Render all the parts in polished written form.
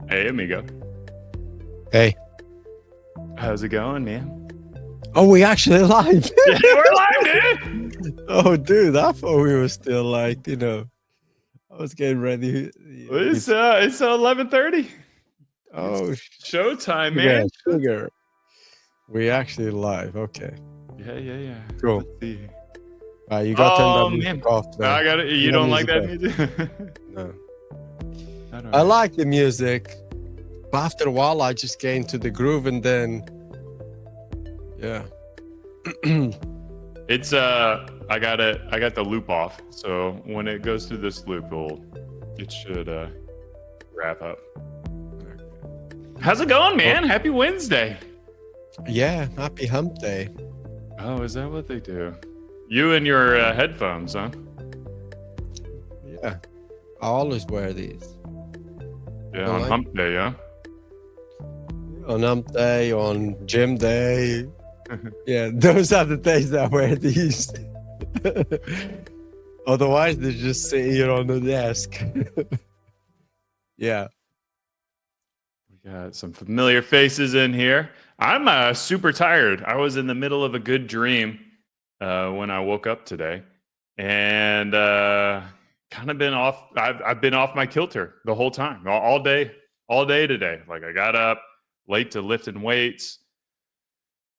Hey, amigo. Hey. How's it going, man? Oh, we actually live. Yeah, we're live, dude. Oh, dude, I thought we were still like, I was getting ready. It's 11:30. Oh, Showtime, sugar, man. sugar. We actually live. Okay, Yeah. cool. Let's see. You got to turn that man. music off. Though. I got it. You don't like that music? No. I I like the music, but after a while, I just get into the groove, and then, yeah. It's I got the loop off, so when it goes through this loop, it should wrap up. How's it going, man? Happy Wednesday. Yeah, happy hump day. Oh, is that what they do? You and your headphones, huh? Yeah, I always wear these. Yeah, on hump day, yeah. On hump day, on gym day. Yeah, those are the days that I wear these. Otherwise, they're just sitting here on the desk. Yeah. We got some familiar faces in here. I'm super tired. I was in the middle of a good dream when I woke up today, and kind of been off. I've been off my kilter the whole time, all day today. Like I got up late to lifting weights.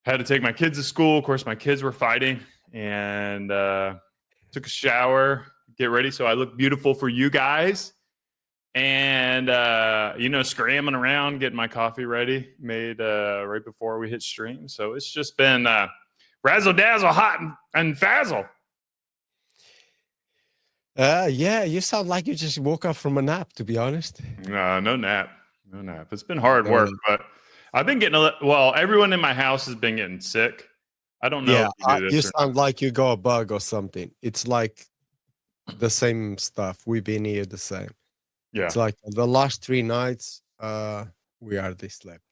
Had to take my kids to school. Of course, my kids were fighting, and took a shower, get ready so I look beautiful for you guys. And scrambling around, getting my coffee ready, made right before we hit stream. So it's just been razzle dazzle, hot and fazzle. Yeah, you sound like you just woke up from a nap, to be honest. No nap. It's been hard work, but I've been getting everyone in my house has been getting sick. I don't know. Yeah, you sound like you got a bug or something. It's like the same stuff. We've been here the same. Yeah. It's like the last 3 nights, we hardly slept.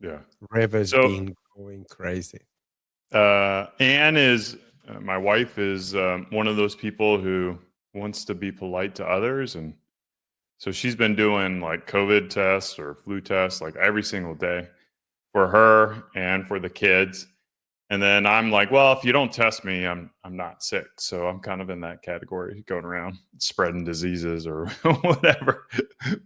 Yeah. River's been going crazy. Anne is, my wife is one of those people who wants to be polite to others. And so she's been doing like COVID tests or flu tests like every single day for her and for the kids. And then I'm like, well, if you don't test me, I'm not sick. So I'm kind of in that category, going around spreading diseases or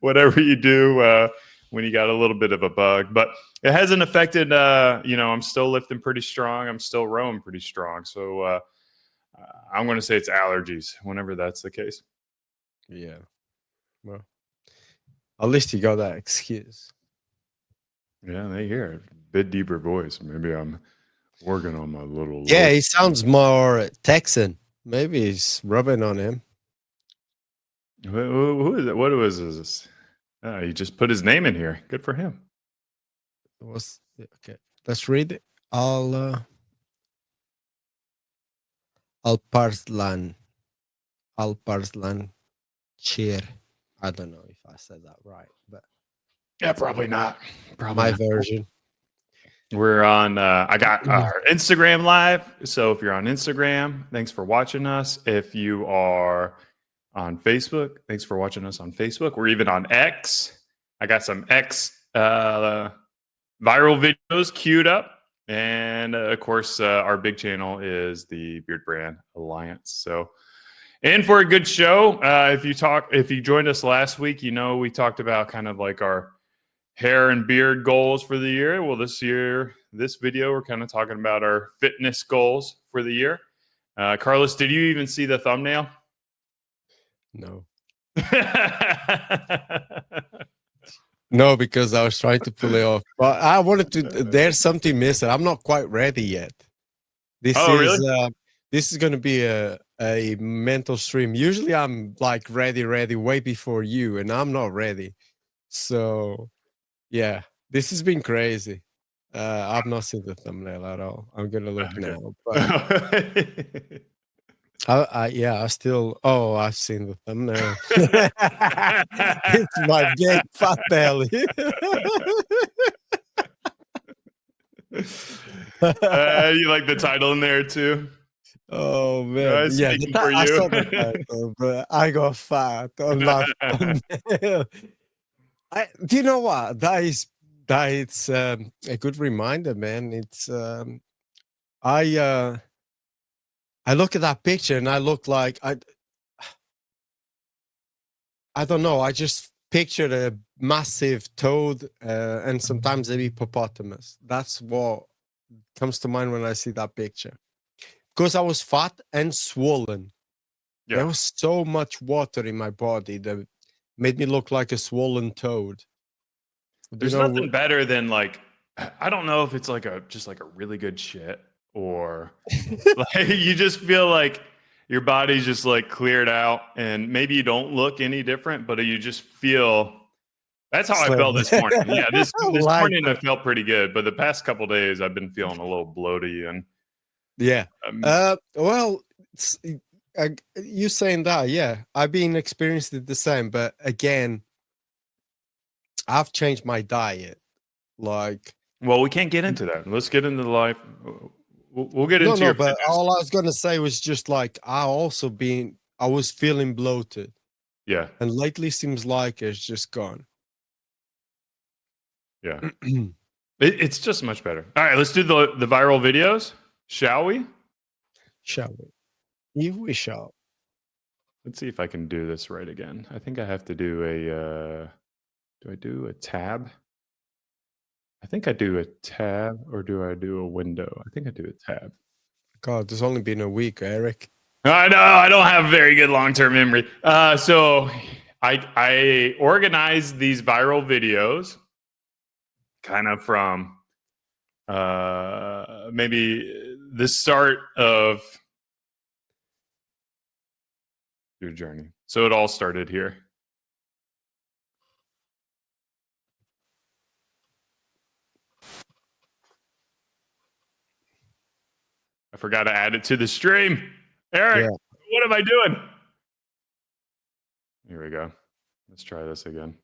whatever you do when you got a little bit of a bug. But it hasn't affected. I'm still lifting pretty strong. I'm still rowing pretty strong. So I'm going to say it's allergies. Whenever that's the case. Yeah. Well, at least you got that excuse. Yeah, they hear it. Bit deeper voice. Maybe I'm working on my little. Yeah, he sounds more Texan. Maybe he's rubbing on him. Who is it? What was this? He just put his name in here. Good for him. Okay? Let's read it. Alparslan. Cheer. I don't know if I said that right, but yeah, probably not. Probably my not. Version. We're on, I got our Instagram live. So if you're on Instagram, thanks for watching us. If you are on Facebook, thanks for watching us on Facebook. We're even on X. I got some X viral videos queued up. And of course, our big channel is the Beardbrand Alliance. So, and for a good show, if you joined us last week, we talked about kind of like our hair and beard goals for the year. Well, this video, we're kind of talking about our fitness goals for the year. Carlos, did you even see the thumbnail? No. No, because I was trying to pull it off. But I wanted to. There's something missing. I'm not quite ready yet. This is going to be a mental stream. Usually, I'm like ready way before you, and I'm not ready. So. Yeah, this has been crazy. I've not seen the thumbnail at all. I'm gonna look now. But I've seen the thumbnail. It's my big fat belly. You like the title in there too? Oh man, yeah, I saw the title, but I got fat on that thumbnail. Do you know what? It's a good reminder, man. It's I look at that picture and I look like I don't know. I just pictured a massive toad and sometimes a hippopotamus. That's what comes to mind when I see that picture. Because I was fat and swollen. There Yeah. was so much water in my body that made me look like a swollen toad. Do you There's know? nothing better than like, I don't know if it's like just like a really good shit, or like you just feel like your body's just like cleared out, and maybe you don't look any different, but you just feel. That's how I So, felt this morning. Yeah, this like, morning I felt pretty good, but the past couple days I've been feeling a little bloaty, and yeah. um, Well, you saying that, yeah, I've been experiencing the same, but again, I've changed my diet. Like, well, we can't get into that. Let's get into the life. We'll get no, into no, your but fitness. all I was gonna say was just like I was feeling bloated, Yeah, and lately seems like it's just gone. yeah. It's just much better. All right, let's do the viral videos, shall we? Shall we? If we shall. Let's see if I can do this right again. I think I have to do a. Do I do a tab? I think I do a tab, or do I do a window? I think I do a tab. God, there's only been a week, Eric. I know I don't have very good long-term memory. So I organized these viral videos, kind of from maybe the start of your journey. So it all started here. I forgot to add it to the stream. Eric, Yeah. what am I doing? Here we go. Let's try this again.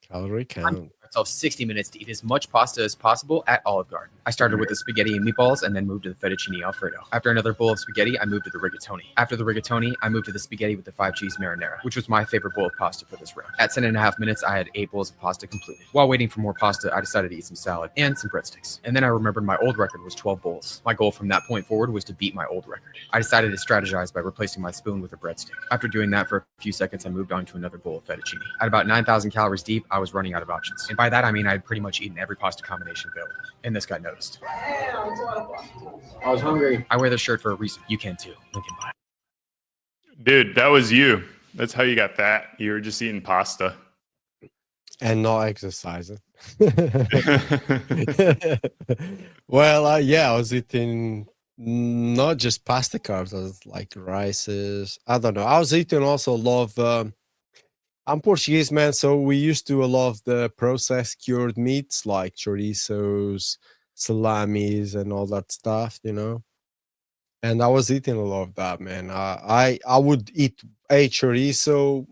Calorie count. Myself 60 minutes to eat as much pasta as possible at Olive Garden. I started with the spaghetti and meatballs and then moved to the fettuccine alfredo. After another bowl of spaghetti, I moved to the rigatoni. After the rigatoni, I moved to the spaghetti with the 5-cheese marinara, which was my favorite bowl of pasta for this round. At 10.5 minutes, I had 8 bowls of pasta completed. While waiting for more pasta, I decided to eat some salad and some breadsticks. And then I remembered my old record was 12 bowls. My goal from that point forward was to beat my old record. I decided to strategize by replacing my spoon with a breadstick. After doing that for a few seconds, I moved on to another bowl of fettuccine. At about 9,000 calories deep, I was running out of options. And by that, I mean I had pretty much eaten every pasta combination available. And this guy noticed. I was hungry. I wear this shirt for a reason. You can too. Link in bio. Dude, that was you. That's how you got fat. You were just eating pasta. And not exercising. Well, yeah, I was eating not just pasta carbs. I was like rices. I don't know. I was eating also a lot of. I'm Portuguese, man, so we used to do a lot of the processed cured meats like chorizos, salamis, and all that stuff, you know. And I was eating a lot of that, man. I would eat a chorizo,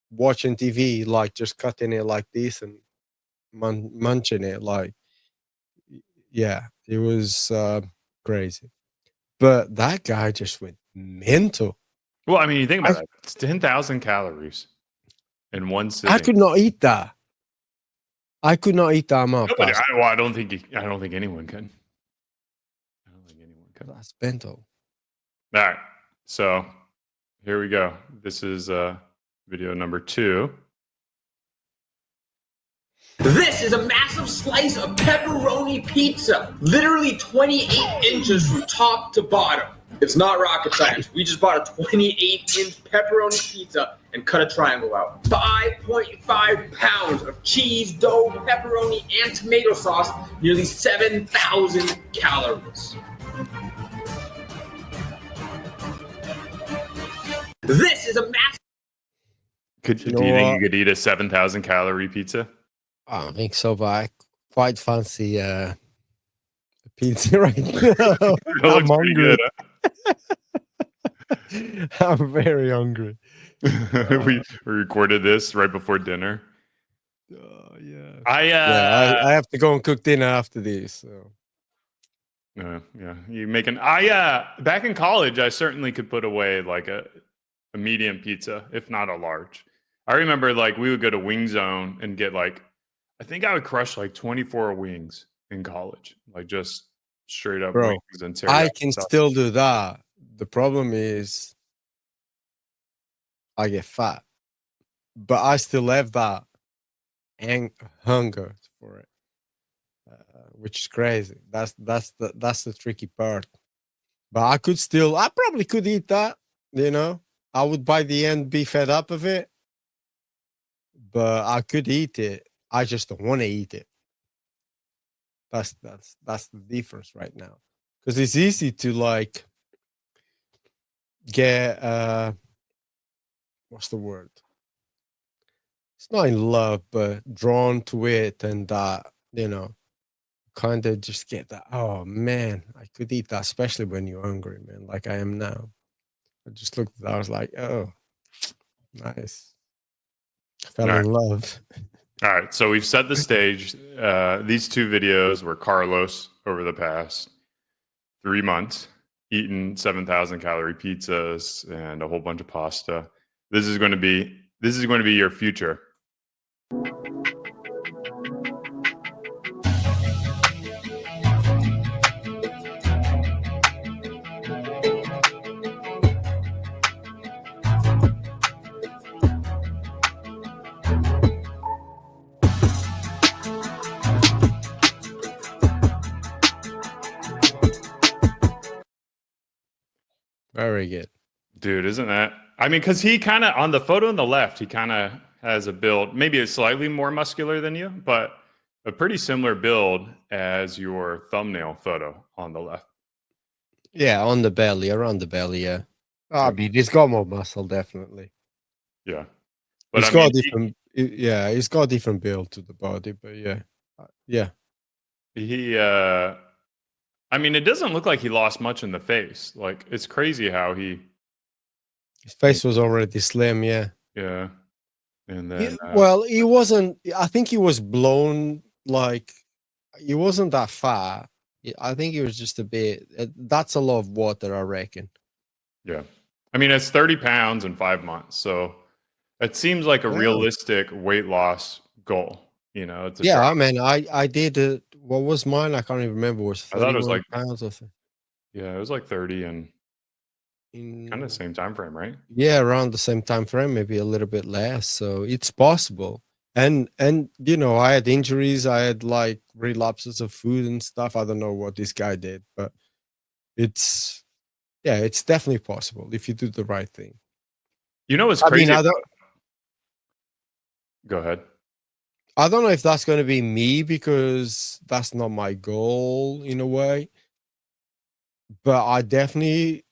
watching TV, like just cutting it like this and munching it, like yeah, it was crazy. But that guy just went mental. Well, I mean, you think I, about it. It's 10,000 calories in one I sitting. could not eat that. I could not eat that amount. Nobody, I don't think anyone can. I don't think anyone can. That's bento. All right. So here we go. This is video number 2. This is a massive slice of pepperoni pizza, literally 28 inches from top to bottom. It's not rocket science. We just bought a 28-inch pepperoni pizza and cut a triangle out. 5.5 pounds of cheese, dough, pepperoni, and tomato sauce, nearly 7,000 calories. This is a massive... Do you think you could eat a 7,000 calorie pizza? I don't think so, but I quite fancy pizza right now. I'm hungry. Good, huh? I'm very hungry. we recorded this right before dinner. Yeah. I I have to go and cook dinner after this. So. Yeah, you making? Back in college, I certainly could put away like a medium pizza, if not a large. I remember like we would go to Wing Zone and get like, I think I would crush like 24 wings in college, like just straight up Bro, wings and I teriyaki can sauce. still do that. The problem is I get fat, but I still have that hunger for it, which is crazy. That's the tricky part. But I probably could eat that. You know, I would by the end be fed up of it, but I could eat it. I just don't want to eat it. That's the difference right now, because it's easy to like get what's the word? It's not in love, but drawn to it, and kind of just get that. Oh man, I could eat that, especially when you're hungry, man, like I am now. I just looked at that, I was like, oh, nice. I fell in love. All right, so we've set the stage. These 2 videos were Carlos over the past 3 months, eating 7,000 calorie pizzas and a whole bunch of pasta. This is going to be your future. Very good. Dude, isn't that? I mean, because he kind of, on the photo on the left, he kind of has a build, maybe it's slightly more muscular than you, but a pretty similar build as your thumbnail photo on the left. Yeah, on the belly, around the belly, yeah. I mean, he's got more muscle, definitely. Yeah. But He's got different, he's got a different build to the body, but yeah. Yeah. I mean, it doesn't look like he lost much in the face. Like, it's crazy how his face was already slim, yeah. Yeah. And then, well, he wasn't, I think he was blown, like, he wasn't that fat. I think he was just a bit, that's a lot of water, I reckon. Yeah. I mean, it's 30 pounds in 5 months. So it seems like a realistic weight loss goal. You know, it's I mean, I did what was mine? I can't even remember. Was 31 I thought it was like pounds or something. Yeah, it was like 30 and kind of same time frame, right? Yeah, around the same time frame, maybe a little bit less. So it's possible. And you know, I had injuries, I had like relapses of food and stuff. I don't know what this guy did, but it's definitely possible if you do the right thing. You know what's crazy? Go ahead. I don't know if that's going to be me, because that's not my goal in a way. But I definitely,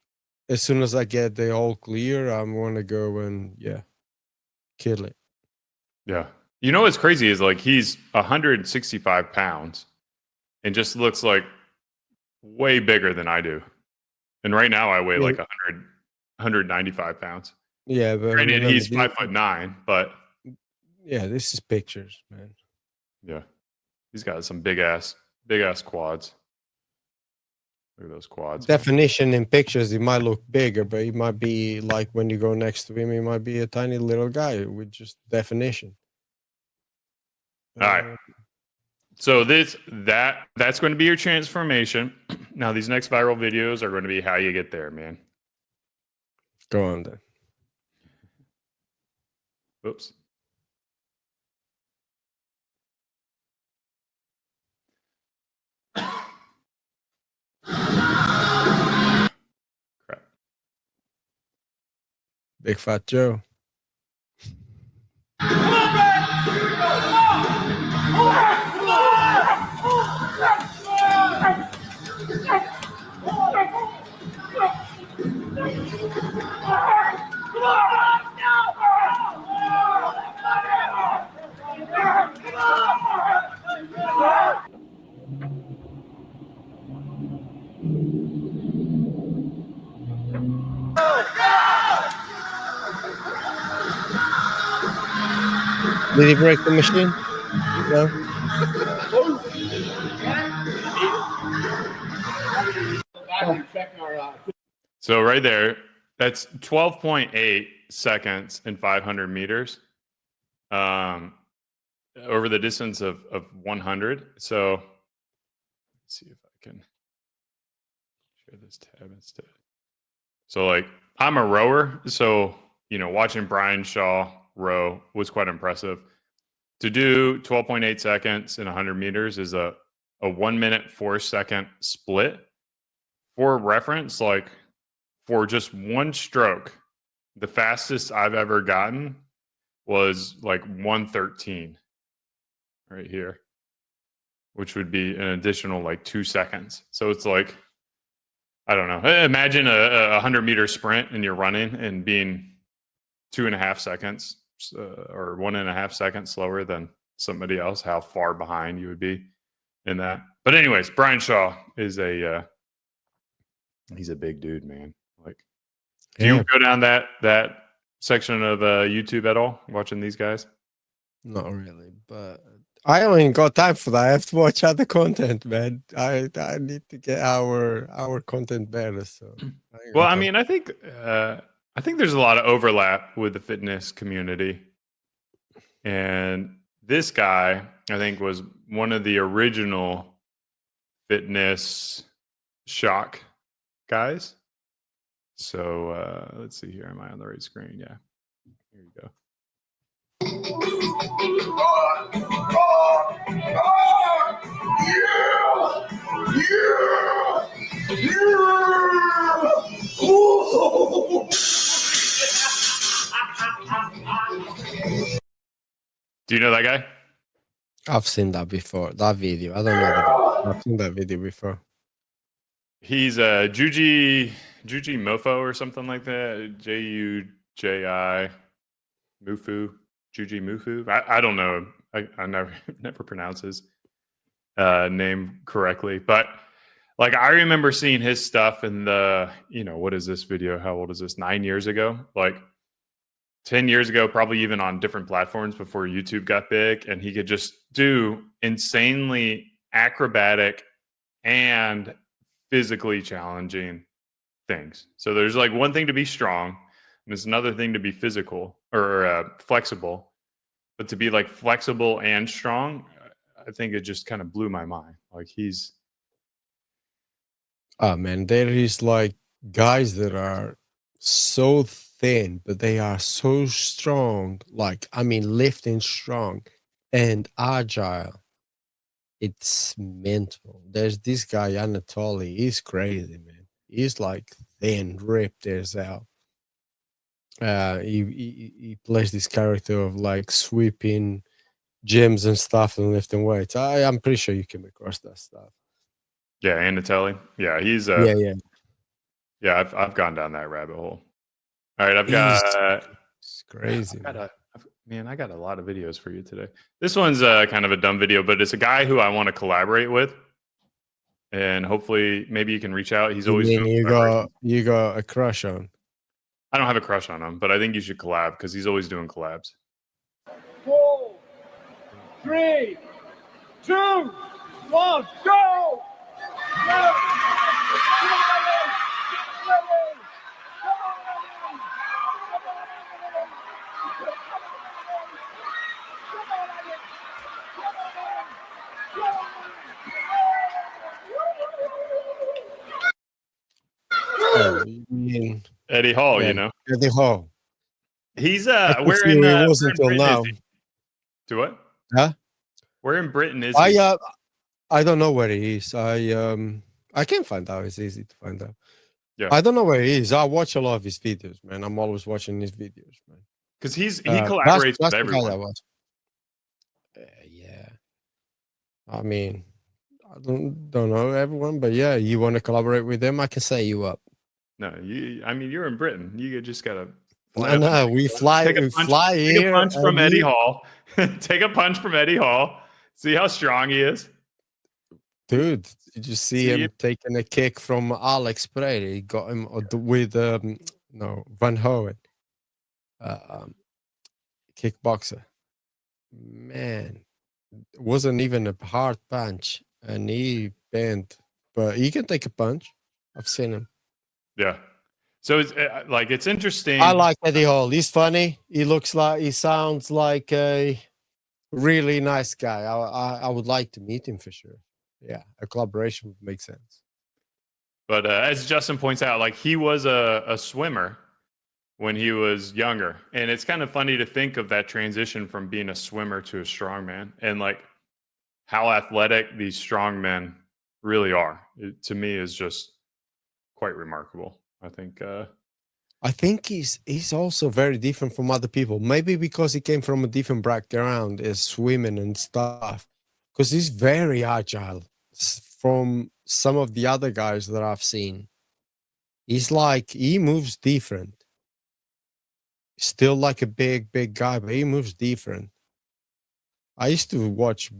as soon as I get the all clear, I'm going to go and kill it. Yeah. You know what's crazy is like he's 165 pounds and just looks like way bigger than I do. And right now I weigh like 195 pounds. Yeah, but granted, he's 5'9", but yeah, this is pictures, man. Yeah, he's got some big ass quads. Look at those quads. Definition in pictures, he might look bigger, but he might be like when you go next to him, he might be a tiny little guy with just definition. All right. So that's going to be your transformation. Now these next viral videos are going to be how you get there, man. Go on then. Oops. Crap. Big Fat Joe. Did he break the machine? No. So right there, that's 12.8 seconds in 500 meters. over the distance of 100. So let's see if I can share this tab instead. So like I'm a rower, so watching Brian Shaw row was quite impressive. To do 12.8 seconds in 100 meters is a 1 minute 4 second split. For reference, like for just one stroke, the fastest I've ever gotten was like 113 right here, which would be an additional like 2 seconds. So it's like, I don't know. Imagine a 100-meter sprint and you're running and being 2.5 seconds or 1.5 seconds slower than somebody else, how far behind you would be in that. But anyways, Brian Shaw is he's a big dude, man. Like, do you go down that section of YouTube at all, watching these guys? Not really, but I only got time for that. I have to watch other content, man. I need to get our content better. So, well, I mean, I think there's a lot of overlap with the fitness community, and this guy, I think, was one of the original fitness shock guys. So let's see here. Am I on the right screen? Yeah. Here you go. Do you know that guy? I've seen that before. That video. I don't know that. I've seen that video before. He's a Juji Mofo or something like that. Juji Mufu. Juji Mufu. I don't know. I never pronounce his name correctly. But like I remember seeing his stuff in the, what is this video? How old is this? 9 years ago? Like 10 years ago, probably even on different platforms before YouTube got big. And he could just do insanely acrobatic and physically challenging things. So there's like one thing to be strong, and it's another thing to be physical or flexible. But to be like flexible and strong, I think it just kind of blew my mind. Like he's, oh man, there is like guys that are so thin, but they are so strong. Like, I mean, lifting strong and agile. It's mental. There's this guy, Anatoly. He's crazy, man. He's like thin, ripped as hell. He plays this character of like sweeping gyms and stuff and lifting weights. I'm pretty sure you came across that stuff. Yeah, Anatoly. Yeah, he's yeah. I've gone down that rabbit hole. All right, I've got. It's crazy. I got a lot of videos for you today. This one's kind of a dumb video, but it's a guy who I want to collaborate with, and hopefully, maybe you can reach out. He's always you got a crush on. I don't have a crush on him, but I think you should collab because he's always doing collabs. 4, 3, 2, 1, go! Oh, you mean Eddie Hall, Eddie Hall. He's where in it was until now. To what? Huh? Where in Britain is he? I don't know where he is. I can find out. It's easy to find out. Yeah. I don't know where he is. I watch a lot of his videos, man. I'm always watching his videos, man. Because he collaborates with everyone. Yeah. I mean, I don't know everyone, but yeah, you want to collaborate with them, I can set you up. No, you're in Britain. You just gotta fly. No, we fly. Take a punch from Eddie Hall. Take a punch from Eddie Hall. See how strong he is, dude. Did you see him taking a kick from Alex Pereira? He got him with Van Hoen, kickboxer. Man, it wasn't even a hard punch, and he bent, but he can take a punch. I've seen him. Yeah. So it's like it's interesting. I like Eddie Hall. He's funny. He sounds like a really nice guy. I would like to meet him for sure. Yeah, a collaboration would make sense. But as Justin points out, like he was a swimmer when he was younger, and it's kind of funny to think of that transition from being a swimmer to a strongman, and like how athletic these strongmen really are. It, to me, is just quite remarkable. I think he's also very different from other people. Maybe because he came from a different background as swimming and stuff. Because he's very agile from some of the other guys that I've seen. He's like, he moves different. Still like a big guy, but he moves different. I used to watch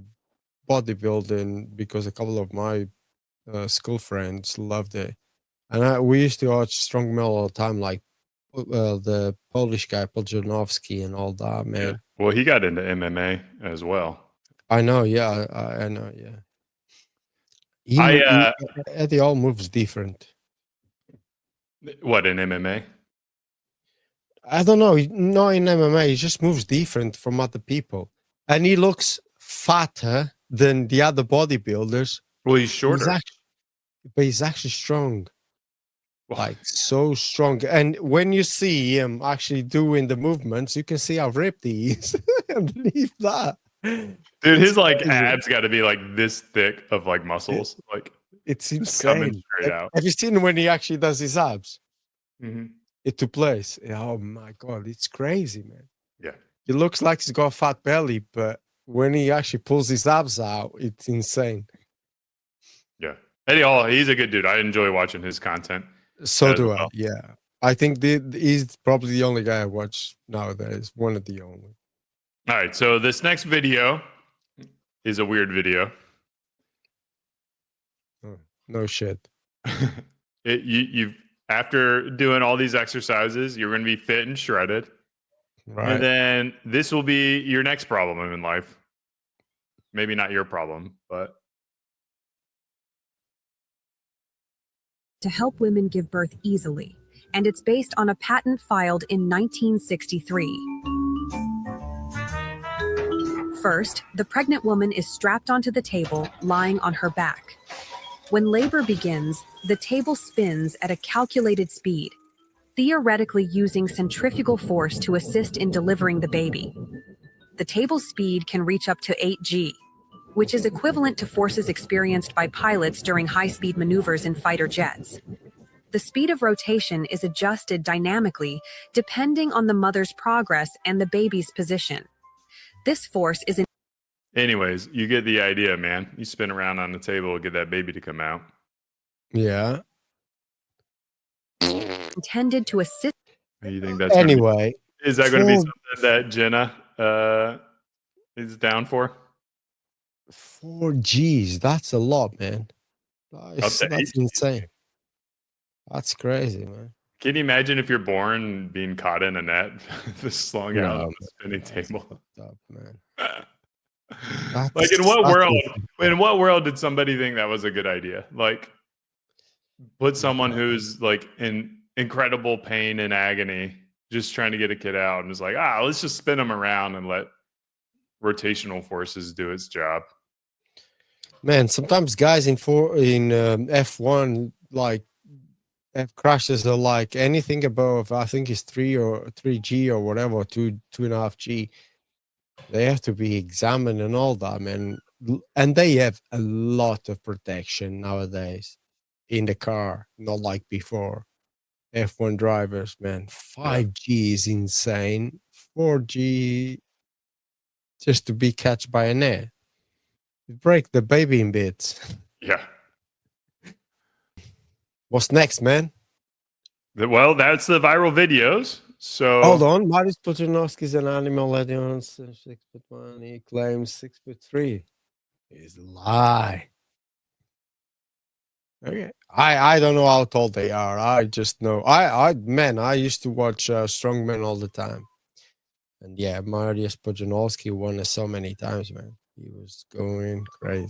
bodybuilding because a couple of my school friends loved it. And we used to watch strongman all the time, like the Polish guy, Podjanowski and all that, man. Yeah. Well, he got into MMA as well. I know, yeah. I know, yeah. Eddie all moves different. What, in MMA? I don't know. Not in MMA. He just moves different from other people. And he looks fatter than the other bodybuilders. Well, he's shorter. But he's actually strong. Like, so strong. And when you see him actually doing the movements, you can see how ripped he is underneath that. Dude, his like abs got to be like this thick of like muscles. Like, it's insane. Straight out. Have you seen when he actually does his abs? Mm-hmm. It took place. Oh my God, it's crazy, man. Yeah. He looks like he's got a fat belly, but when he actually pulls his abs out, it's insane. Yeah. Eddie Hall, he's a good dude. I enjoy watching his content. So do I. Yeah. I think he's probably the only guy I watch nowadays. One of the only. All right. So this next video is a weird video. Oh, no shit. You've after doing all these exercises, you're going to be fit and shredded. Right. And then this will be your next problem in life. Maybe not your problem, but to help women give birth easily, and it's based on a patent filed in 1963. First, the pregnant woman is strapped onto the table, lying on her back. When labor begins, the table spins at a calculated speed, theoretically using centrifugal force to assist in delivering the baby. The table speed can reach up to 8 G, which is equivalent to forces experienced by pilots during high-speed maneuvers in fighter jets. The speed of rotation is adjusted dynamically depending on the mother's progress and the baby's position. This force is anyways, you get the idea, man. You spin around on the table to get that baby to come out. Yeah. intended to assist. You think that's anyway? Is that going to be something that Jenna is down for? 4 Gs. That's a lot, man. That's insane. That's crazy, man. Can you imagine if you're born being caught in a net, this long out on the spinning table? Up, man. Like in what world? In what world did somebody think that was a good idea? Like, put someone who's like in incredible pain and agony, just trying to get a kid out, and is like, let's just spin them around and let rotational forces do its job. Man, sometimes guys in F1 like F crashes are like anything above, I think it's 3G or whatever, 2.5 G. They have to be examined and all that, man. And they have a lot of protection nowadays in the car, not like before. F1 drivers, man, 5G is insane. 4G just to be catched by a net. Break the baby in bits. Yeah. What's next, man? Well, that's the viral videos. So hold on. Mariusz Podjanowski is an animal audience, 6'1". He claims 6'3". It's a lie. Okay. I don't know how tall they are. I just know. I used to watch strongmen all the time. And yeah, Mariusz Podjanowski won us so many times, man. He was going crazy.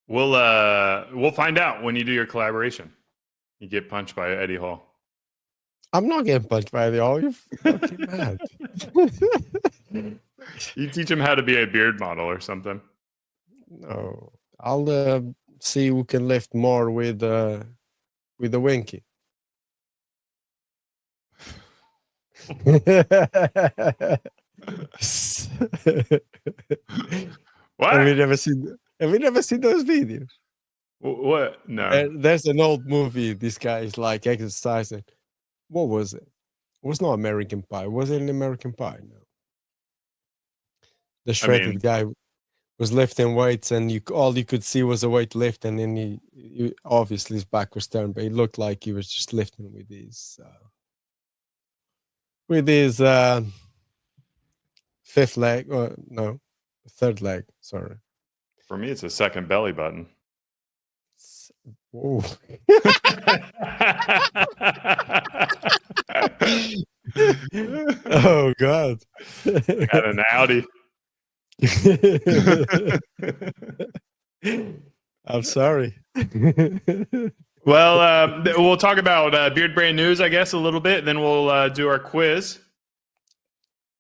We'll find out when you do your collaboration. You get punched by Eddie Hall. I'm not getting punched by the all. You're fucking mad. You teach him how to be a beard model or something. No, I'll see who can lift more with the winky. What? Have we never seen those videos? What? No. There's an old movie. This guy is like exercising. What was it? It was not American Pie. Was it an American Pie? No. The shredded guy was lifting weights, and all you could see was a weight lift, and then he obviously his back was turned, but he looked like he was just lifting with his fifth leg, or no, third leg. Sorry. For me, it's a second belly button. Whoa. Oh God. Got an Audi. I'm sorry. Well, we'll talk about Beardbrand news, I guess, a little bit. Then we'll do our quiz,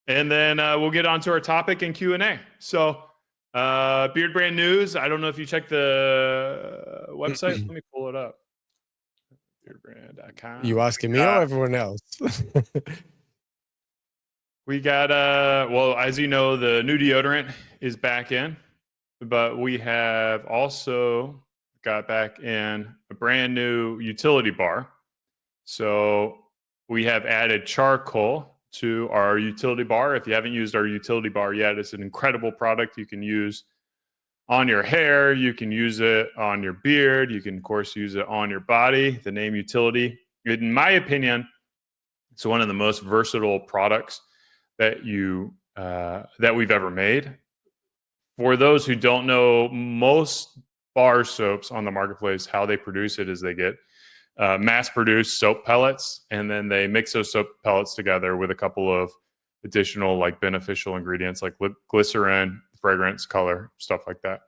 and then we'll get on to our topic and Q&A. So, Beardbrand news. I don't know if you checked the website. Let me pull it up. Beardbrand.com. You asking me or everyone else? We got well, as you know, the new deodorant is back in, but we have also got back in a brand new utility bar. So we have added charcoal to our utility bar. If you haven't used our utility bar yet, it's an incredible product you can use on your hair. You can use it on your beard. You can, of course, use it on your body. The name utility, in my opinion, it's one of the most versatile products that we've ever made. For those who don't know, most bar soaps on the marketplace, how they produce it is they get mass-produced soap pellets, and then they mix those soap pellets together with a couple of additional like beneficial ingredients like glycerin, fragrance, color, stuff like that.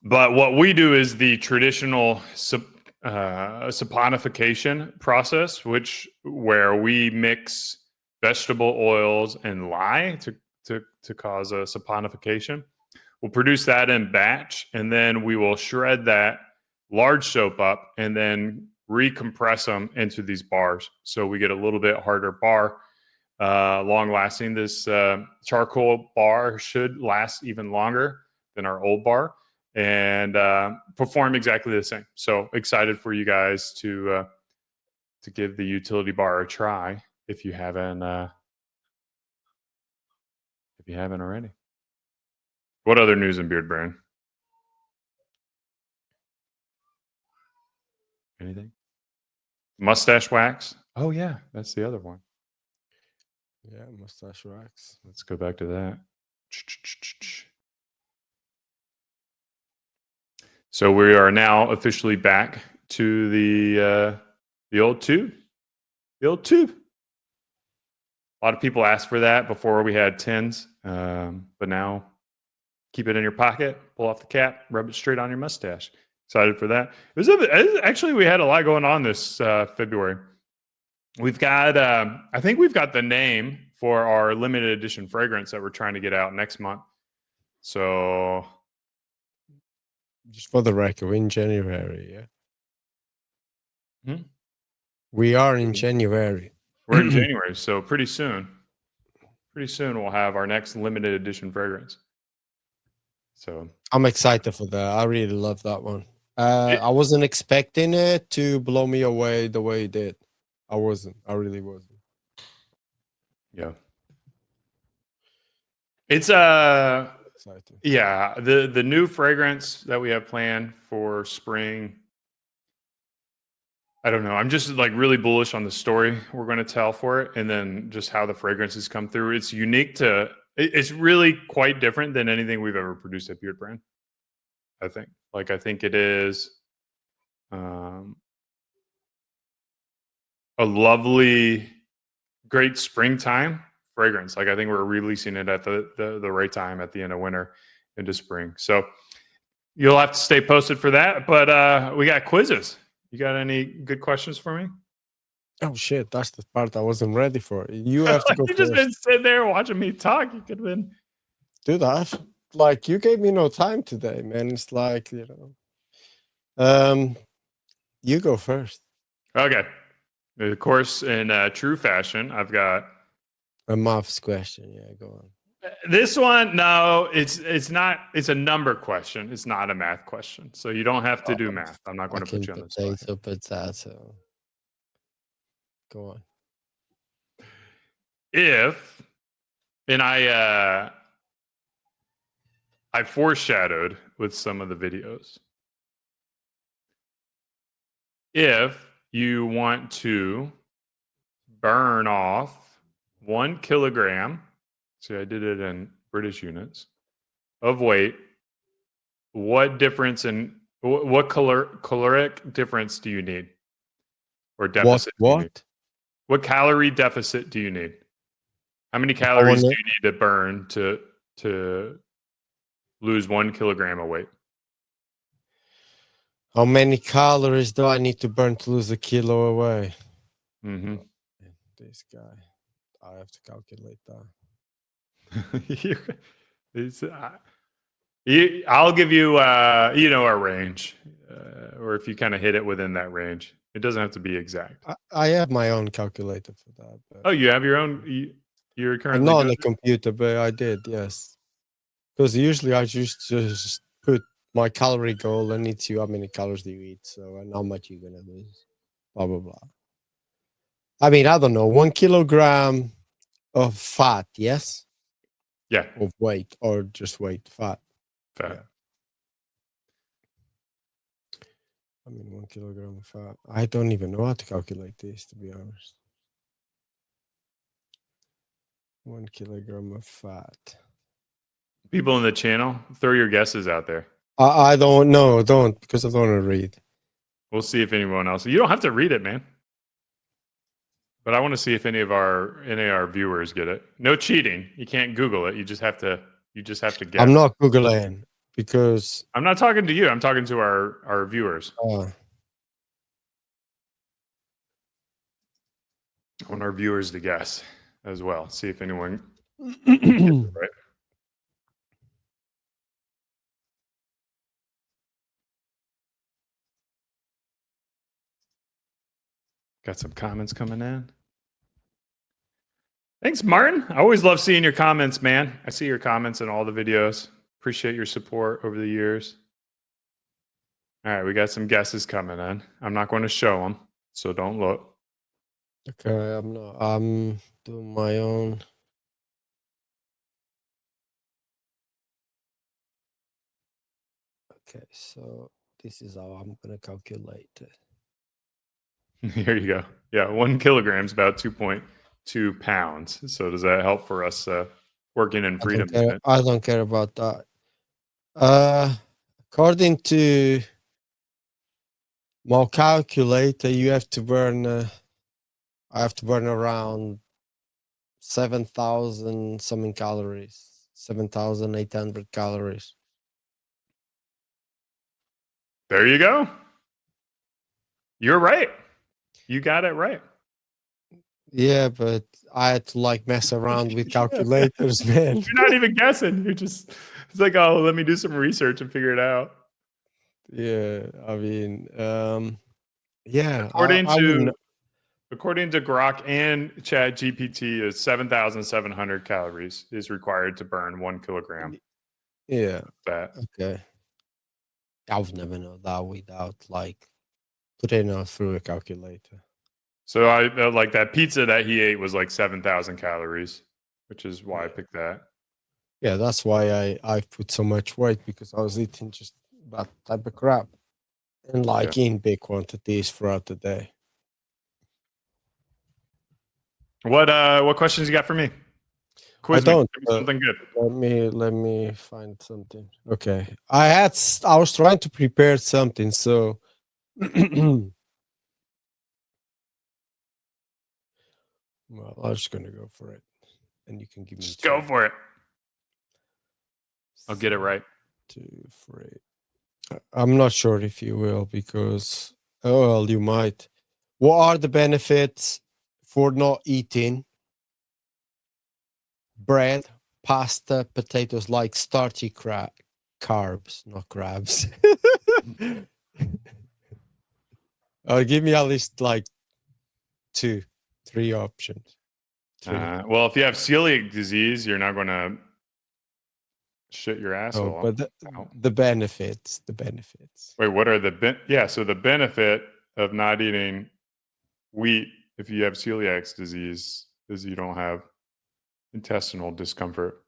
But what we do is the traditional saponification process, where we mix vegetable oils and lye to cause a saponification. We'll produce that in batch, and then we will shred that large soap up and then recompress them into these bars. So we get a little bit harder bar, long lasting. This charcoal bar should last even longer than our old bar and perform exactly the same. So excited for you guys to give the utility bar a try if you haven't already. What other news in Beardbrand? Anything? Mustache wax? Oh yeah, that's the other one. Yeah, mustache wax. Let's go back to that. So we are now officially back to the old tube. The old tube. A lot of people asked for that before we had tins, but now keep it in your pocket, pull off the cap, rub it straight on your mustache. Excited for that. Actually, we had a lot going on this February. We've got, I think we've got the name for our limited edition fragrance that we're trying to get out next month. So, just for the record, in January, yeah. Hmm? We are in January. We're in January, so pretty soon we'll have our next limited edition fragrance. So I'm excited for that. I really love that one. I wasn't expecting it to blow me away the way it did. I really wasn't. Yeah. It's exciting. Yeah, the new fragrance that we have planned for spring. I don't know. I'm just like really bullish on the story we're going to tell for it, and then just how the fragrances come through. It's unique it's really quite different than anything we've ever produced at Beardbrand. I think. I think it is a lovely, great springtime fragrance. I think we're releasing it at the right time at the end of winter into spring. So you'll have to stay posted for that. But we got quizzes. You got any good questions for me? Oh shit, that's the part I wasn't ready for. You have to go You just first. been sitting there watching me talk. You could have been. Dude, like you gave me no time today, man. It's like, you go first. Okay. Of course, in true fashion, I've got A maths question. Yeah, go on. this one. No, it's not. It's a number question. It's not a math question. So you don't have to do math. I'm not going to put you on the spot. Potato. Go on. If and I foreshadowed with some of the videos. If you want to burn off 1 kilogram, see, I did it in British units of weight, what difference in what caloric difference do you need, or deficit? Do you need? What? What calorie deficit do you need? How many calories do you need to burn to lose 1 kilogram of weight? How many calories do I need to burn to lose a kilo away? Mm-hmm. This guy, I have to calculate that. I'll give you, a range, or if you kind of hit it within that range. It doesn't have to be exact. I have my own calculator for that. But Oh, you have your own? You're I'm currently not on doing the computer, but I did, yes. Because usually I just put my calorie goal and it's you how many calories do you eat, so and how much you're gonna lose. Blah blah blah. I mean, I don't know, 1 kilogram of fat, yes? Yeah. Of weight or just weight, fat. Fat. Yeah. I mean, 1 kilogram of fat. I don't even know how to calculate this, to be honest. 1 kilogram of fat. People in the channel, throw your guesses out there. I don't know, because I don't want to read. We'll see if anyone else. You don't have to read it, man. But I want to see if any of our viewers get it. No cheating. You can't Google it. You just have to guess. I'm not Googling because I'm not talking to you. I'm talking to our viewers. I want our viewers to guess as well. See if anyone gets it right. Got some comments coming in. Thanks, Martin. I always love seeing your comments, man. I see your comments in all the videos. Appreciate your support over the years. All right, we got some guesses coming in. I'm not going to show them, so don't look. Okay, I'm not. I'm doing my own. Okay, so this is how I'm gonna calculate it. Here you go. Yeah, 1 kilogram is about 2.2 pounds. So does that help for us working in freedom? I don't care about that. According to my calculator, you have to burn. I have to burn around 7,000 something calories. 7,800 calories. There you go. You're right. You got it right. Yeah, but I had to mess around with calculators, man. You're not even guessing. It's like, oh, let me do some research and figure it out. Yeah, I mean, yeah. According to Grok and Chat GPT, is 7,700 calories is required to burn 1 kilogram. Yeah. Fat. Okay. I would never know that without putting it through a calculator. So I like that pizza that he ate was like 7,000 calories, which is why I picked that. Yeah, that's why I put so much weight, because I was eating just that type of crap and in big quantities throughout the day. What questions you got for me? Quiz I don't. me. Give me something good. Let me find something. Okay, I was trying to prepare something, so. Well, I'm just gonna go for it, and you can give me. Just go for it. I'll get it right. 2, 3. I'm not sure if you will, because you might. What are the benefits for not eating bread, pasta, potatoes, like starchy carbs, not crabs? Give me at least like 2, 3 options. 3. Well, if you have celiac disease, you're not going to shit your asshole. But the benefits. Wait, what are the so the benefit of not eating wheat if you have celiac disease is you don't have intestinal discomfort.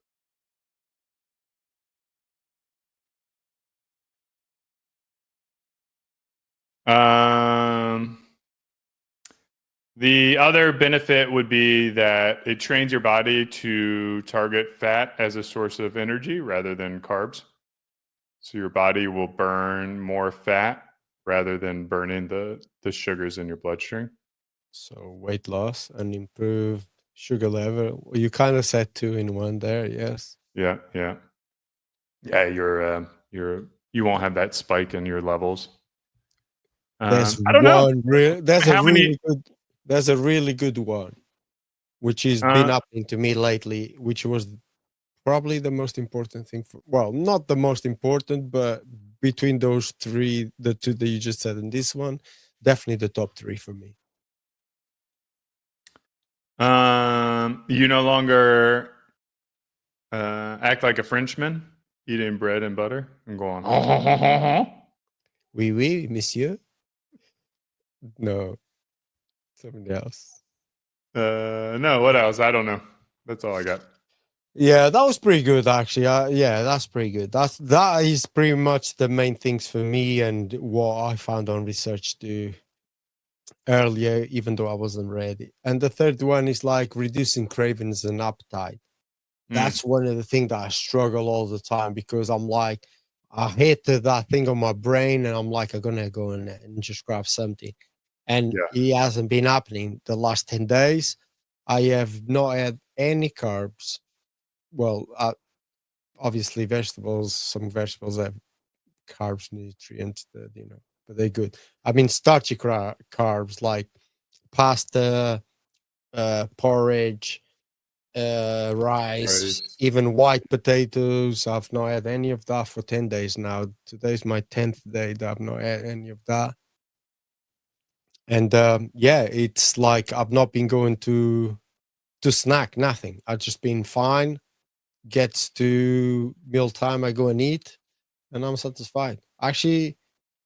The other benefit would be that it trains your body to target fat as a source of energy rather than carbs. So your body will burn more fat rather than burning the sugars in your bloodstream. So weight loss and improved sugar level. You kind of said 2 in 1 there, yes. Yeah. You won't have that spike in your levels. There's I don't know. There's a really good one, which has been happening to me lately, which was probably the most important thing not the most important, but between those 3, the 2 that you just said and this one, definitely the top 3 for me. You no longer act like a Frenchman eating bread and butter and going, Oui, monsieur. No, something else. No, what else? I don't know. That's all I got. Yeah, that was pretty good, actually. Yeah, that's pretty good. That is pretty much the main things for me and what I found on research to earlier, even though I wasn't ready. And the third one is like reducing cravings and appetite. That's one of the things that I struggle all the time because I'm like, I hit that thing on my brain and I'm like, I'm gonna go in and just grab something. And it hasn't been happening the last 10 days. I have not had any carbs. Well, obviously vegetables, some vegetables have carbs, nutrients that, but they're good. I mean, starchy carbs like pasta, porridge, rice, even white potatoes. I've not had any of that for 10 days now. Today's my 10th day that I've not had any of that. And it's like I've not been going to snack, nothing. I've just been fine. Gets to mealtime, I go and eat, and I'm satisfied. Actually,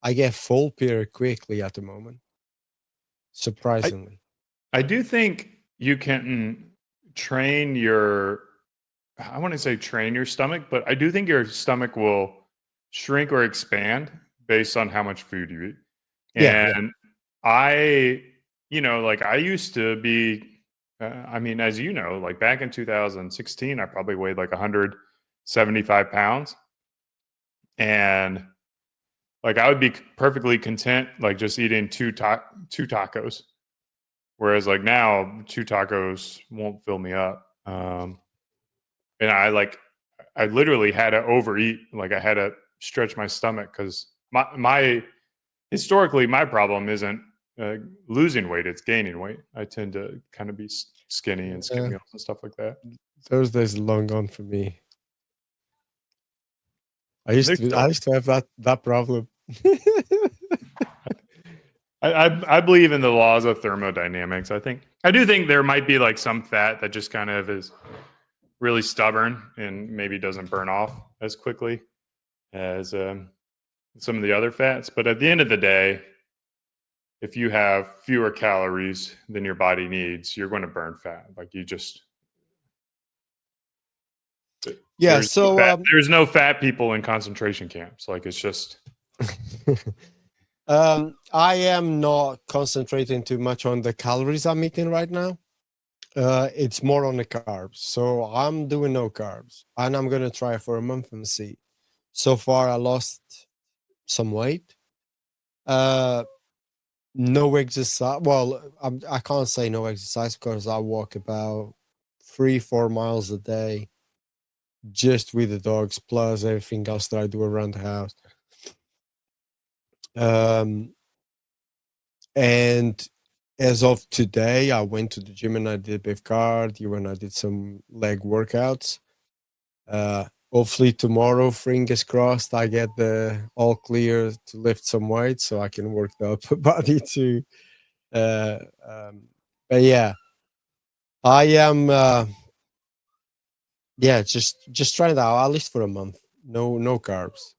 I get full pretty quickly at the moment. Surprisingly. I do think you can train your, I want to say train your stomach, but I do think your stomach will shrink or expand based on how much food you eat. And I used to be, as you know, like back in 2016, I probably weighed like 175 pounds. And like I would be perfectly content, like just eating two tacos. Whereas like now 2 tacos won't fill me up. And I literally had to overeat. Like I had to stretch my stomach because historically my problem isn't losing weight, it's gaining weight. I tend to kind of be skinny and skip meals and stuff like that. Those days are long gone for me. I used to have that problem. I believe in the laws of thermodynamics. I do think there might be like some fat that just kind of is really stubborn and maybe doesn't burn off as quickly as some of the other fats. But at the end of the day, if you have fewer calories than your body needs, you're going to burn fat. Like you just there's no fat people in concentration camps. Like it's just I am not concentrating too much on the calories I'm eating right now. It's more on the carbs. So I'm doing no carbs and I'm going to try for a month and see. So far, I lost some weight. No exercise. Well, I can't say no exercise because I walk about 3-4 miles a day just with the dogs, plus everything else that I do around the house. And as of today, I went to the gym and I did a bit of cardio and I did some leg workouts. Hopefully tomorrow, fingers crossed, I get the all clear to lift some weights so I can work the upper body too. But yeah, I am. Yeah, just trying it out at least for a month. No carbs.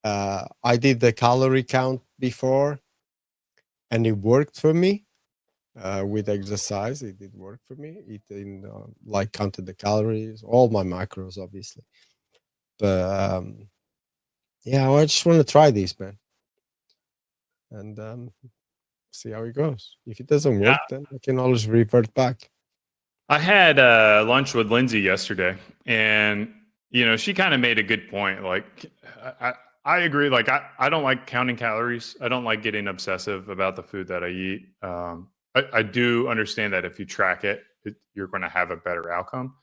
I did the calorie count before, and it worked for me. With exercise, it did work for me. Eating like counted the calories, all my macros, obviously. But yeah, I just want to try these, man, and see how it goes. If it doesn't work, then I can always revert back. I had lunch with Lindsay yesterday, and she kind of made a good point. Like, I agree. Like, I don't like counting calories. I don't like getting obsessive about the food that I eat. I do understand that if you track it, you're going to have a better outcome.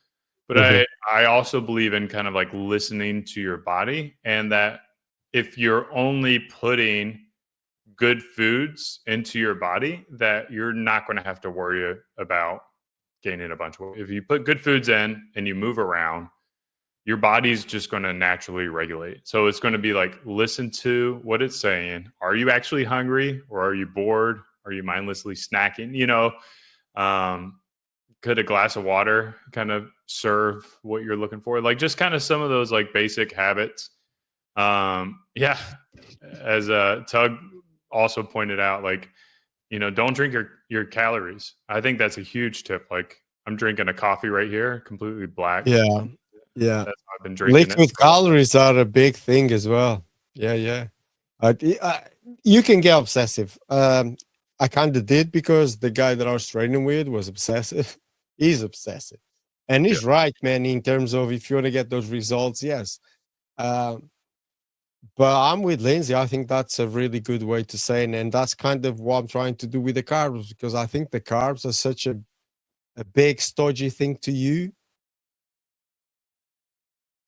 But I also believe in kind of like listening to your body, and that if you're only putting good foods into your body, that you're not going to have to worry about gaining a bunch of weight. If you put good foods in and you move around, your body's just going to naturally regulate. So it's going to be like, listen to what it's saying. Are you actually hungry, or are you bored? Are you mindlessly snacking? Could a glass of water kind of serve what you're looking for? Like, just kind of some of those like basic habits. Yeah. As Tug also pointed out, like, don't drink your calories. I think that's a huge tip. Like, I'm drinking a coffee right here, completely black. Yeah. That's how I've been drinking. Liquid calories are a big thing as well. Yeah. You can get obsessive. I kind of did, because the guy that I was training with was obsessive. He's obsessive, and he's right, man. In terms of if you want to get those results, yes. But I'm with Lindsay. I think that's a really good way to say it, and that's kind of what I'm trying to do with the carbs, because I think the carbs are such a big stodgy thing to you.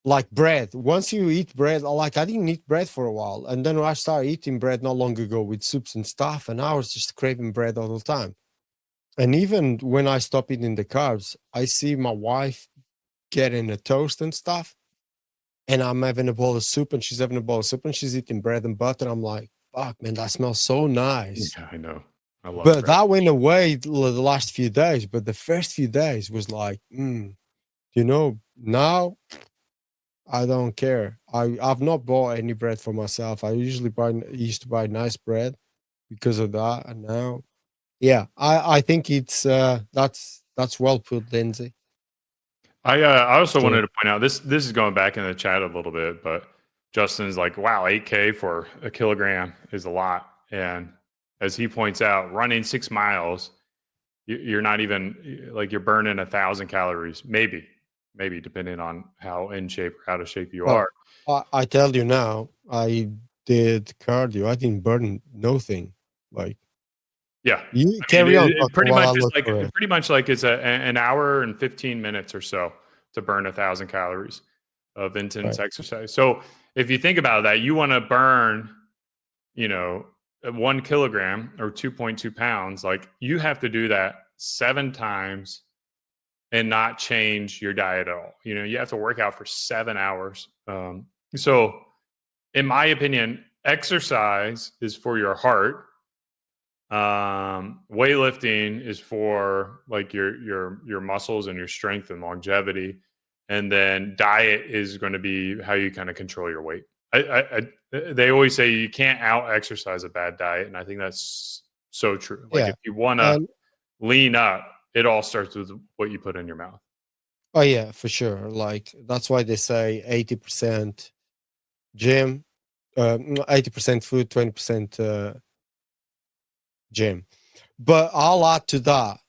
Like bread. Once you eat bread, like I didn't eat bread for a while, and then I started eating bread not long ago with soups and stuff, and I was just craving bread all the time. And even when I stop eating the carbs, I see my wife getting a toast and stuff, and I'm having a bowl of soup, and she's having a bowl of soup, and she's eating bread and butter. I'm like, fuck, man, that smells so nice. Yeah, I know. I love but bread. That went away the last few days. But the first few days was like, now I don't care. I've not bought any bread for myself. I used to buy nice bread because of that, and now, yeah, I think it's that's well put, Lindsay. I also wanted to point out, this is going back in the chat a little bit, but Justin's like, wow, 8K for a kilogram is a lot. And as he points out, running 6 miles, you're not even like, you're burning 1,000 calories, maybe depending on how in shape or out of shape you are. I tell you now, I did cardio. I didn't burn nothing. Like, yeah, you carry on. Pretty much like it's an hour and 15 minutes or so to burn 1,000 calories of intense exercise. So if you think about that, you want to burn, 1 kilogram or 2.2 pounds. Like, you have to do that 7 times and not change your diet at all. You have to work out for 7 hours. So in my opinion, exercise is for your heart. Weightlifting is for like your muscles and your strength and longevity. And then diet is going to be how you kind of control your weight. They always say you can't out exercise a bad diet. And I think that's so true. Like, if you want to lean up, it all starts with what you put in your mouth. Oh yeah, for sure. Like, that's why they say 80% gym, 80% food, 20% gym. But I'll add to that,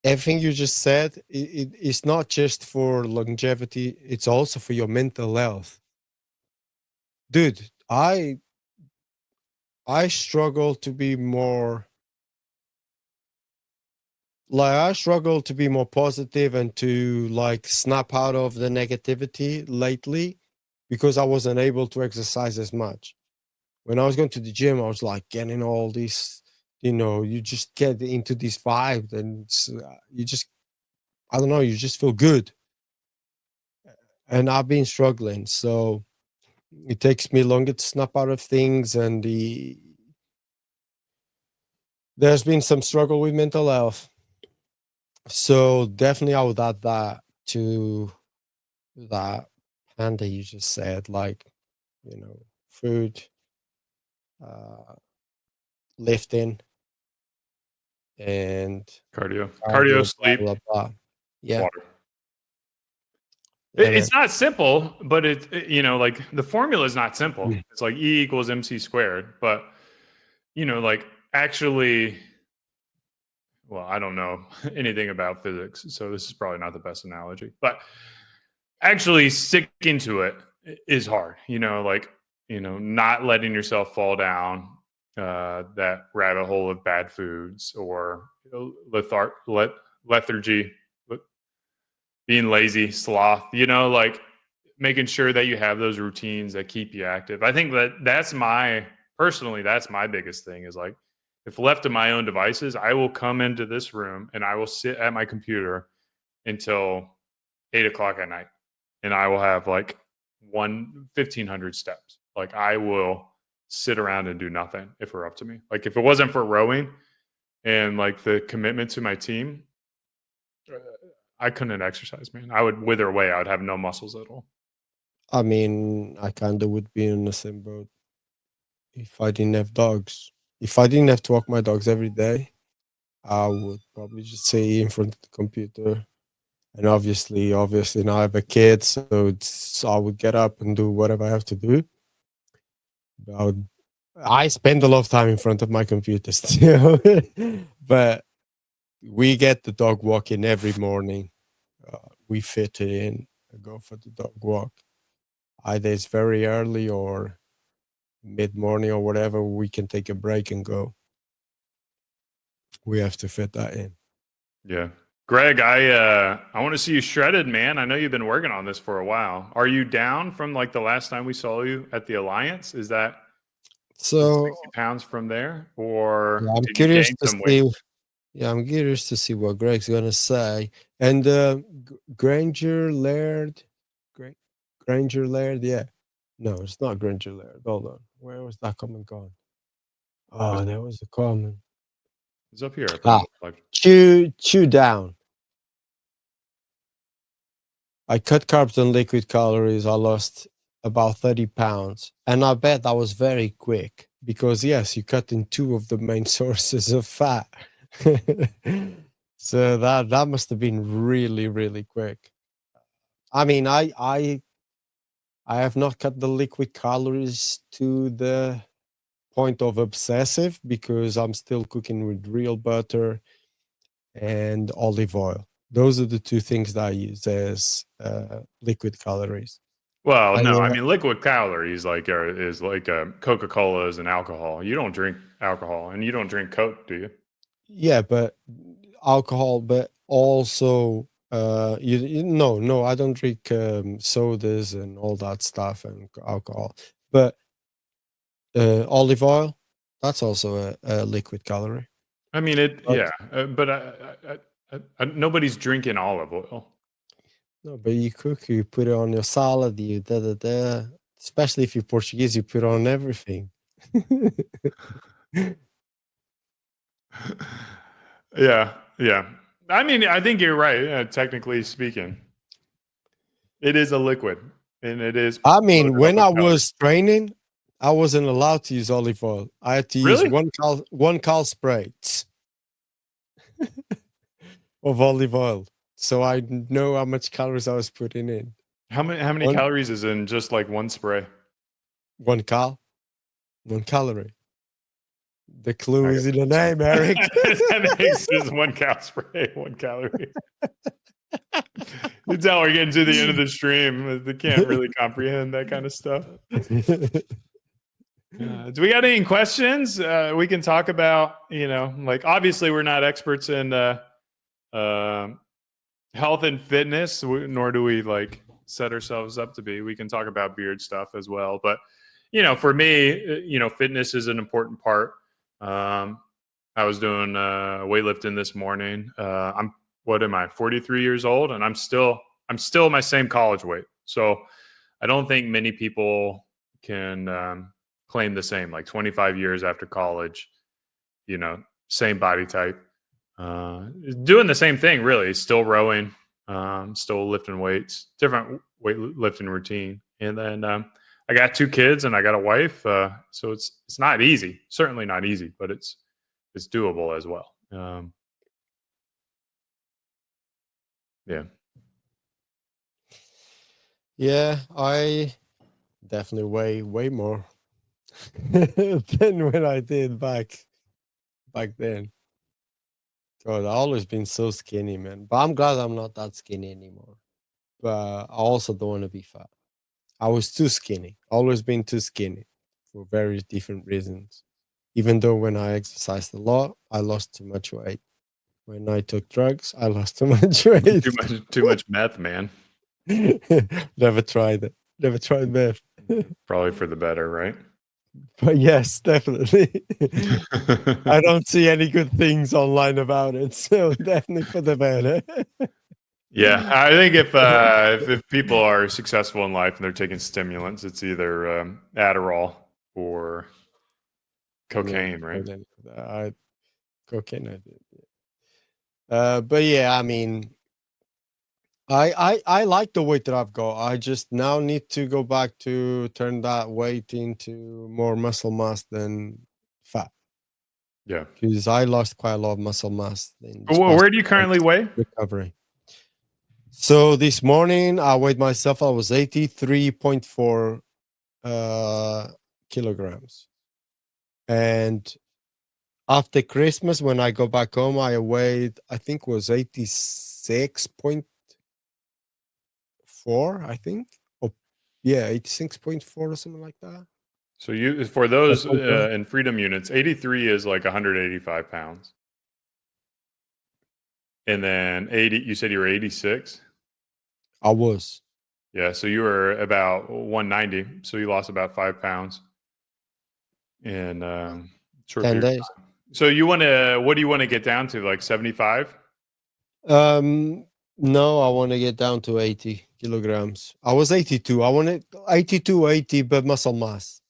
everything you just said, it's not just for longevity, it's also for your mental health. Dude, I struggle to be more positive and to like snap out of the negativity lately, because I wasn't able to exercise as much. When I was going to the gym, I was like getting all these you just get into this vibe, and you just, I don't know, you just feel good. And I've been struggling, so it takes me longer to snap out of things, and there's been some struggle with mental health. So definitely I would add that to that plan that you just said, like, food, lifting, and Cardio, sleep, blah, blah, blah. Yeah. water. Yeah, man. It's not simple, but like the formula is not simple. It's like E equals MC squared, but like actually, well, I don't know anything about physics, so this is probably not the best analogy, but actually sticking to it is hard. Like, not letting yourself fall down that rabbit hole of bad foods or lethargy, being lazy, sloth, like making sure that you have those routines that keep you active. I think that's my biggest thing is like, if left to my own devices, I will come into this room and I will sit at my computer until 8:00 at night. And I will have like 1,500 steps. Like I will sit around and do nothing if it were up to me. Like if it wasn't for rowing and like the commitment to my team, I couldn't exercise, man. I would wither away. I would have no muscles at all. I mean, I kind of would be in the same boat if I didn't have dogs. If I didn't have to walk my dogs every day, I would probably just sit in front of the computer. And obviously now I have a kid, so I would get up and do whatever I have to do. I spend a lot of time in front of my computer still, but we get the dog walking every morning. We fit it in, go for the dog walk. Either it's very early or mid-morning or whatever, we can take a break and go. We have to fit that in. Yeah. Greg, I want to see you shredded, man. I know you've been working on this for a while. Are you down from like the last time we saw you at the Alliance? Is that so 60 pounds from there? Or yeah, I'm did you curious gain to some weight? see. Yeah, I'm curious to see what Greg's gonna say. And Granger Laird, Granger Laird, yeah. No, it's not Granger Laird. Hold on. Where was that comment gone? Oh, there was a comment. It's up here. Chew down. I cut carbs and liquid calories. I lost about 30 pounds. And I bet that was very quick because, yes, you cut in two of the main sources of fat. So that must have been really, really quick. I mean, I have not cut the liquid calories to the point of obsessive because I'm still cooking with real butter and olive oil. Those are the two things that I use as liquid calories. Well, no, I mean liquid calories is like Coca-Cola is an alcohol. You don't drink alcohol and you don't drink Coke, do you? Yeah, but alcohol, but also no, I don't drink sodas and all that stuff and alcohol. But olive oil, that's also a liquid calorie. I mean but nobody's drinking olive oil. No, but you cook, you put it on your salad, you da. Especially if you're Portuguese, you put it on everything. Yeah. I mean, I think you're right. Technically speaking, it is a liquid, and it is. I mean, when I was training, I wasn't allowed to use olive oil. I had to use one cal spray of olive oil, so I know how much calories I was putting in. How many calories is in just like one spray? 1 calorie. The clue is in the name, Eric. That makes just 1 cal spray, 1 calorie. You tell we're getting to the end of the stream. They can't really comprehend that kind of stuff. Do we got any questions? We can talk about, like obviously we're not experts in health and fitness, nor do we like set ourselves up to be. We can talk about beard stuff as well. But, for me, fitness is an important part. I was doing weightlifting this morning. What am I? 43 years old, and I'm still my same college weight. So I don't think many people can claim the same. Like 25 years after college, same body type, doing the same thing. Really, still rowing, still lifting weights, different weightlifting routine, and then I got 2 kids and I got a wife. So it's not easy. Certainly not easy, but it's doable as well. Yeah. Yeah, I definitely way more than when I did back then. God, I've always been so skinny, man. But I'm glad I'm not that skinny anymore. But I also don't want to be fat. I was too skinny. Always been too skinny for very different reasons. Even though when I exercised a lot, I lost too much weight. When I took drugs, I lost too much weight. Too much meth, man. Never tried it. Never tried meth. Probably for the better, right? But yes, definitely. I don't see any good things online about it, so definitely for the better. Yeah, I think if people are successful in life and they're taking stimulants, it's either Adderall or cocaine, right? Cocaine, I did. But yeah, I mean, I like the weight that I've got. I just now need to go back to turn that weight into more muscle mass than fat. Yeah. Because I lost quite a lot of muscle mass. Where do you currently weigh? Recovery. So this morning I weighed myself. I was 83.4 kilograms. And after Christmas, when I go back home, I weighed, I think was 86.4, I think. Oh, yeah, 86.4 or something like that. So you, for those in freedom units, 83 is like 185 pounds. And then 80, you said you were 86? I was. Yeah, so you were about 190. So you lost about 5 pounds in short 10 period of days. time. So what do you want to get down to? Like 75? No, I want to get down to 80 kilograms. I was 82. I wanted 82, 80, but muscle mass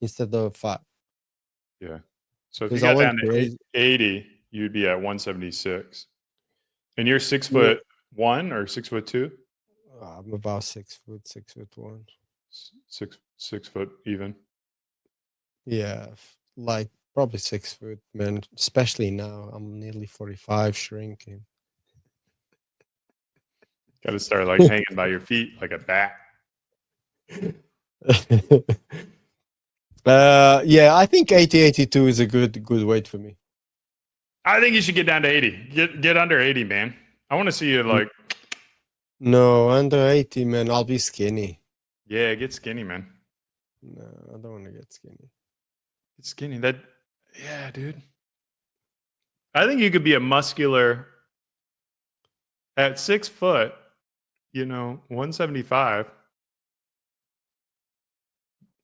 instead of fat. Yeah. So if you 'Cause I got went down to crazy. 80, you'd be at 176. And you're 6'1" or 6'2"? I'm about 6'1". 6 foot even. Yeah, like probably 6 foot, man. Especially now, I'm nearly 45, shrinking. Got to start like hanging by your feet like a bat. Yeah, I think 80, 82 is a good weight for me. I think you should get down to 80. Get under 80, man. I want to see you like. No, under 80, man. I'll be skinny. Yeah, get skinny, man. No, I don't want to get skinny. Get skinny. Yeah, dude. I think you could be a muscular at 6 foot. 175.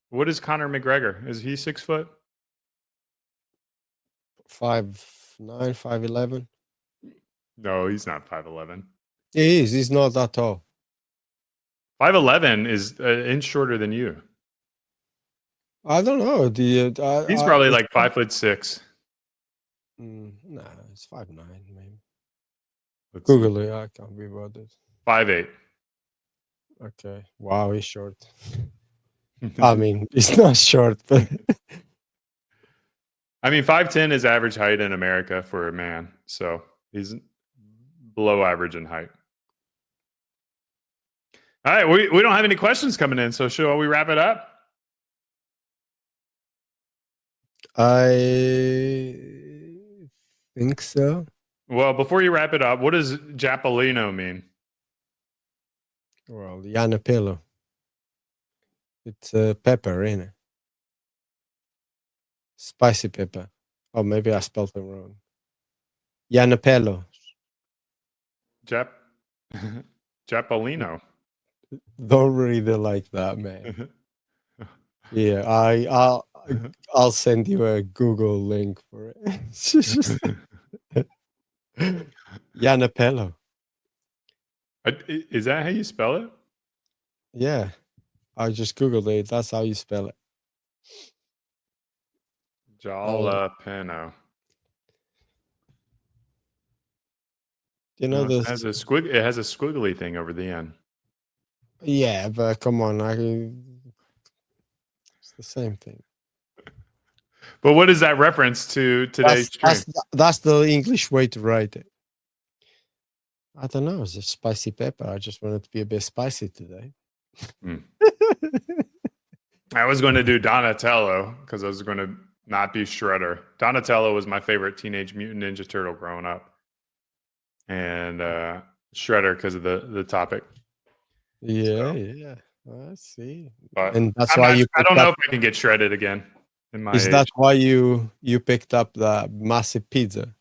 What is Conor McGregor? Is he 6 foot? 5'9", 5'11". No, he's not 5'11". He is. He's not that tall. 5'11" is an inch shorter than you. I don't know. He's probably like 5'6". Nah, it's 5'9", maybe. Let's Google it. I can't be bothered. 5'8". Okay. Wow, he's short. I mean, he's not short, but I mean, 5'10" is average height in America for a man, so he's below average in height. All right, we don't have any questions coming in, so shall we wrap it up? I think so. Well, before you wrap it up, what does Japolino mean? Well, Yanapillo. It's pepper, isn't it? Spicy pepper. Oh, maybe I spelled it wrong. Yanapello. Japolino. Don't read it like that, man. Yeah, I'll send you a Google link for it. It's just Yanapello. Is that how you spell it? Yeah, I just Googled it. That's how you spell it. Jalapeno. You know No, the it has a squiggly thing over the end. Yeah, but come on, it's the same thing. But what is that reference to today's stream? That's the English way to write it. I don't know. It's just spicy pepper. I just wanted to be a bit spicy today. I was going to do Donatello because I was going to not be Shredder. Donatello was my favorite Teenage Mutant Ninja Turtle growing up. And Shredder because of the topic. Yeah, yeah. I see. But And that's why I don't know if I can get shredded again. In my Is age. that why you picked up the massive pizza?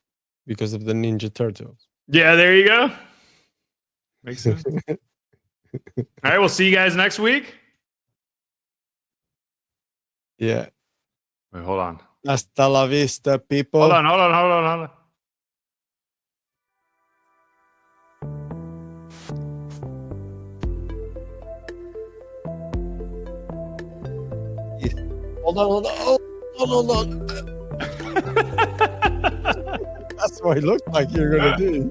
Because of the Ninja Turtles? Yeah, there you go. Makes sense. All right, we'll see you guys next week. Yeah. Wait, hold on. Hasta la vista, people. Hold on. Hold on. That's what it looked like you're gonna do.